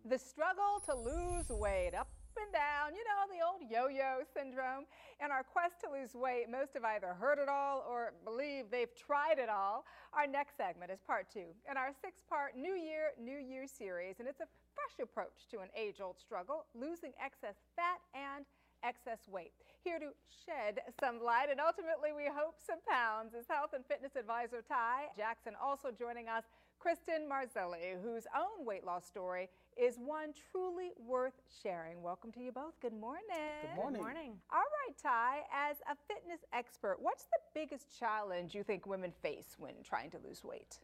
The struggle to lose weight, up and down, you know, the old yo-yo syndrome. In our quest to lose weight, most have either heard it all or believe they've tried it all. Our next segment is part 2 in our 6-part New Year, New You series, and it's a fresh approach to an age-old struggle, losing excess fat and excess weight. Here to shed some light and ultimately we hope some pounds is health and fitness advisor Ty Jackson. Also joining us, Christen Marzelli, whose own weight loss story is one truly worth sharing. Welcome to you both. Good morning. Good morning. Good morning. All right, Ty, as a fitness expert, what's the biggest challenge you think women face when trying to lose weight?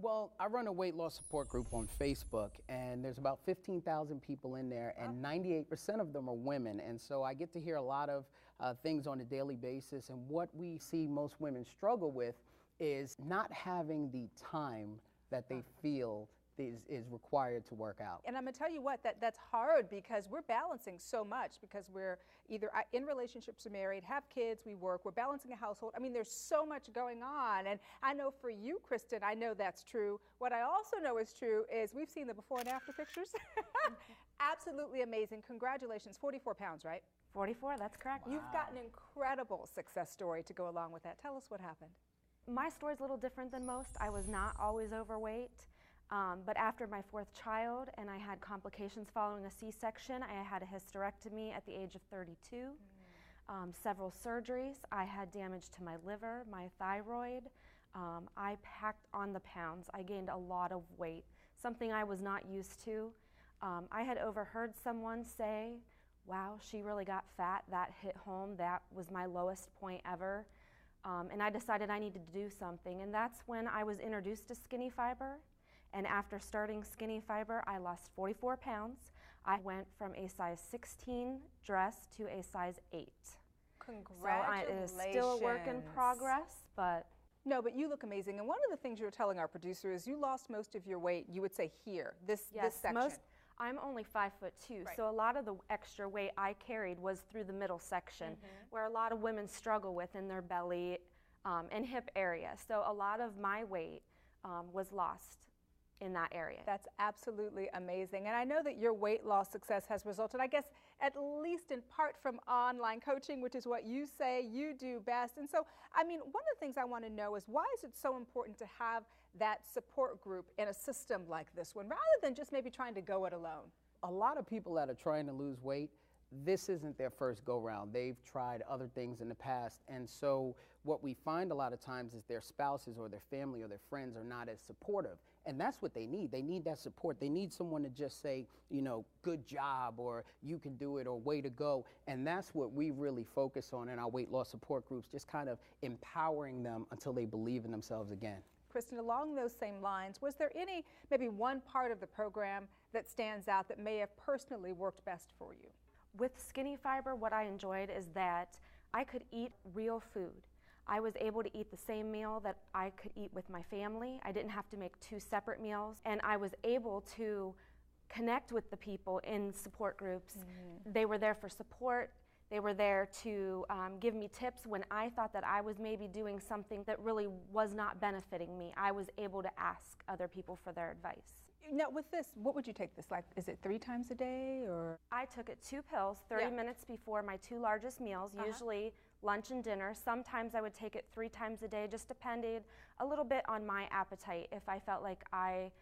Well, I run a weight loss support group on Facebook, and there's about 15,000 people in there, and 98% of them are women. And so I get to hear a lot of things on a daily basis. And what we see most women struggle with is not having the time that they feel is required to work out. And I'm gonna tell you what, that's hard because we're balancing so much because we're either in relationships or married, have kids, we work, we're balancing a household. I mean, there's so much going on. And I know for you, Christen, I know that's true. What I also know is true is we've seen the before and after pictures. Absolutely amazing. Congratulations, 44 pounds, right? 44, that's correct. Wow. You've got an incredible success story to go along with that. Tell us what happened. My story's a little different than most. I was not always overweight. But after my 4th child and I had complications following a C-section, I had a hysterectomy at the age of 32, several surgeries. I had damage to my liver, my thyroid. I packed on the pounds. I gained a lot of weight, something I was not used to. I had overheard someone say, wow, she really got fat. That hit home. That was my lowest point ever. And I decided I needed to do something. And that's when I was introduced to Skinny Fiber. And after starting Skinny Fiber, I lost 44 pounds. I went from a size 16 dress to a size 8. Congratulations. So it is still a work in progress, but... No, but you look amazing. And one of the things you were telling our producer is you lost most of your weight, you would say here, this section. I'm only 5'2", right. So a lot of the extra weight I carried was through the middle section, where a lot of women struggle with in their belly and hip area. So a lot of my weight was lost in that area. That's absolutely amazing. And I know that your weight loss success has resulted, I guess, at least in part from online coaching, which is what you say you do best. And so, I mean, one of the things I want to know is why is it so important to have that support group in a system like this one, rather than just maybe trying to go it alone? A lot of people that are trying to lose weight, this isn't their first go-round. They've tried other things in the past. And so what we find a lot of times is their spouses or their family or their friends are not as supportive. And that's what they need. They need that support. They need someone to just say, you know, good job, or you can do it, or way to go. And that's what we really focus on in our weight loss support groups, just kind of empowering them until they believe in themselves again. Christen, along those same lines, was there maybe one part of the program that stands out that may have personally worked best for you? With Skinny Fiber, what I enjoyed is that I could eat real food. I was able to eat the same meal that I could eat with my family. I didn't have to make 2 separate meals, and I was able to connect with the people in support groups. They were there for support. They were there to give me tips when I thought that I was maybe doing something that really was not benefiting me. I was able to ask other people for their advice. Now with this, what would you take this, like, is it 3 times a day or? I took it 2 pills 30 minutes before my 2 largest meals, usually lunch and dinner. Sometimes I would take it 3 times a day, just depended a little bit on my appetite. If I felt like I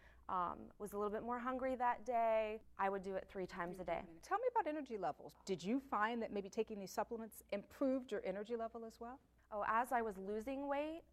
was a little bit more hungry that day, I would do it 3 times a day. Tell me about energy levels. Did you find that maybe taking these supplements improved your energy level as well? Oh, as I was losing weight,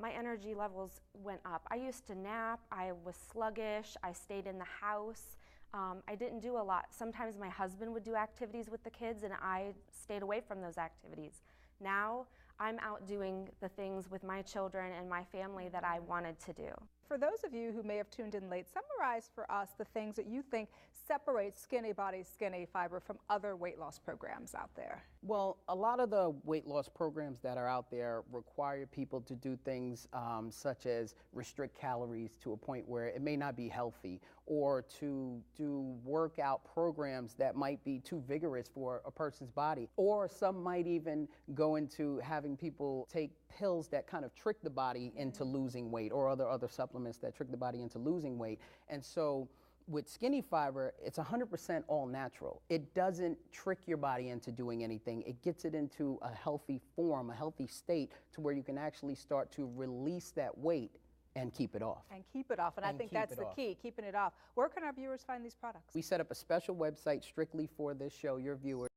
my energy levels went up. I used to nap, I was sluggish, I stayed in the house. I didn't do a lot. Sometimes my husband would do activities with the kids and I stayed away from those activities. Now I'm out doing the things with my children and my family that I wanted to do. For those of you who may have tuned in late, summarize for us the things that you think separate Skinny Body, Skinny Fiber from other weight loss programs out there. Well, a lot of the weight loss programs that are out there require people to do things such as restrict calories to a point where it may not be healthy, or to do workout programs that might be too vigorous for a person's body, or some might even go into having people take pills that kind of trick the body into losing weight, or other supplements that trick the body into losing weight. And so with Skinny Fiber, it's 100% all natural. It doesn't trick your body into doing anything. It gets it into a healthy form, a healthy state, to where you can actually start to release that weight and keep it off. And keep it off, and I think that's the key, keeping it off. Where can our viewers find these products? We set up a special website strictly for this show, your viewers.